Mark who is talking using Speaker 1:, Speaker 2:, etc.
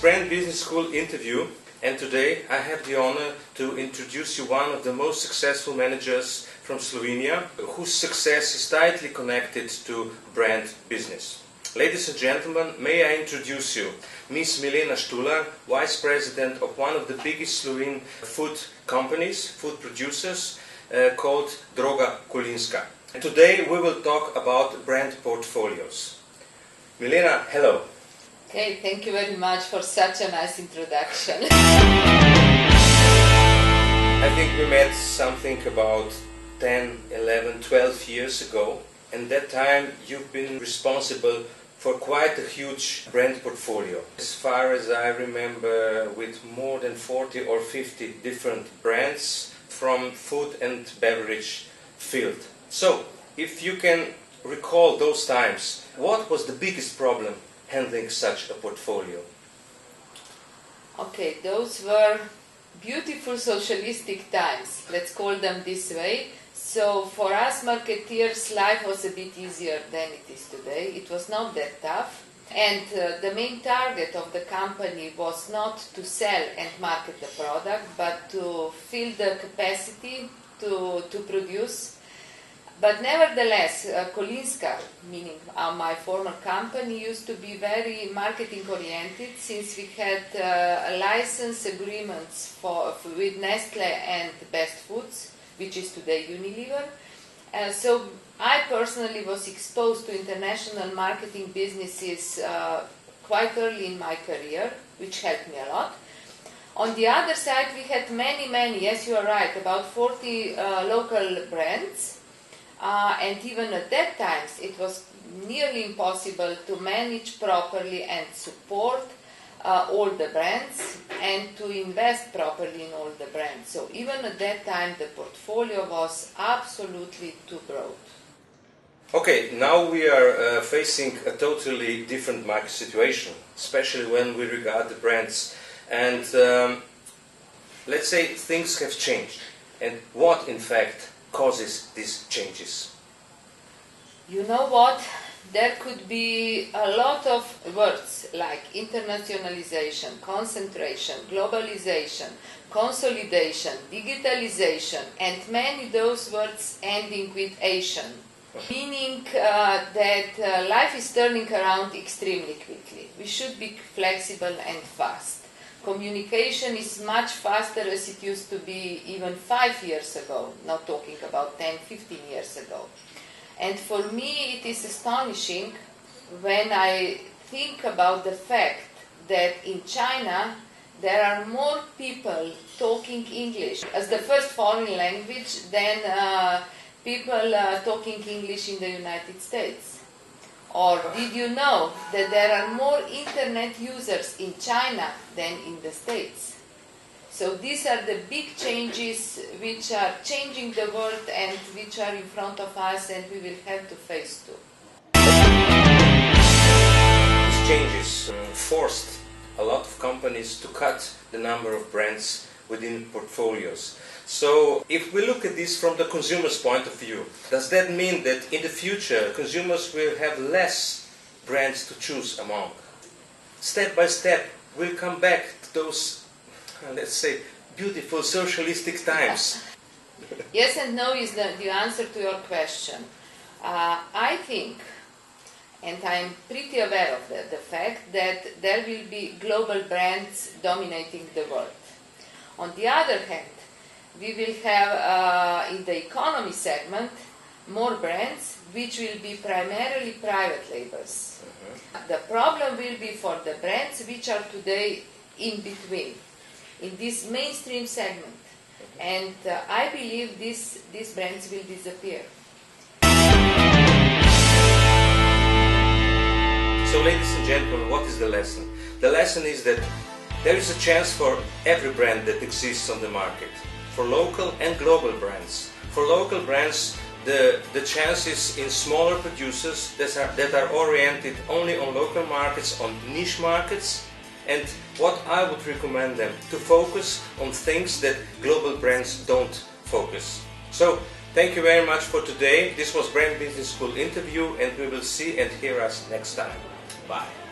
Speaker 1: Brand Business School interview, and today I have the honor to introduce you one of the most successful managers from Slovenia, whose success is tightly connected to brand business. Ladies and gentlemen, may I introduce you Miss Milena Štular, Vice President of one of the biggest Slovene food companies, food producers, called Droga Kolinska. And today we will talk about brand portfolios. Milena, hello.
Speaker 2: Okay, thank you very much for such a nice introduction.
Speaker 1: I think we met something about 10, 11, 12 years ago, and that time you've been responsible for quite a huge brand portfolio. As far as I remember, with more than 40 or 50 different brands from food and beverage field. So, if you can recall those times, what was the biggest problem handling such a portfolio?
Speaker 2: Okay, those were beautiful socialistic times, let's call them this way. So for us marketeers, life was a bit easier than it is today. It was not that tough. And the main target of the company was not to sell and market the product, but to fill the capacity to produce. But nevertheless, Kolinska, meaning my former company, used to be very marketing oriented, since we had license agreements with Nestle and Best Foods, which is today Unilever. So I personally was exposed to international marketing businesses quite early in my career, which helped me a lot. On the other side, we had many, yes, you are right, about 40 local brands. And even at that time, it was nearly impossible to manage properly and support all the brands and to invest properly in all the brands. So even at that time, the portfolio was absolutely too broad.
Speaker 1: Okay, now we are facing a totally different market situation, especially when we regard the brands. And let's say things have changed. And what, in fact, causes these changes?
Speaker 2: You know what? There could be a lot of words like internationalization, concentration, globalization, consolidation, digitalization, and many those words ending with Asian, meaning that life is turning around extremely quickly. We should be flexible and fast. Communication is much faster as it used to be even 5 years ago, not talking about 10, 15 years ago. And for me it is astonishing when I think about the fact that in China there are more people talking English as the first foreign language than people talking English in the United States. Or did you know that there are more internet users in China than in the States? So these are the big changes which are changing the world and which are in front of us and we will have to face too.
Speaker 1: These changes forced a lot of companies to cut the number of brands within portfolios. So, if we look at this from the consumer's point of view, does that mean that in the future consumers will have less brands to choose among? Step by step, we'll come back to those, let's say, beautiful socialistic times.
Speaker 2: Yes and no is the answer to your question. I think, and I'm pretty aware of the fact that there will be global brands dominating the world. On the other hand, we will have in the economy segment more brands which will be primarily private labels. The problem will be for the brands which are today in between, in this mainstream segment. And I believe these brands will disappear.
Speaker 1: So ladies and gentlemen, what is the lesson? The lesson is that there is a chance for every brand that exists on the market. For local and global brands. For local brands, the chance is in smaller producers that are oriented only on local markets, on niche markets, and what I would recommend them to focus on things that global brands don't focus. So, thank you very much for today. This was Brand Business School interview, and we will see and hear us next time. Bye.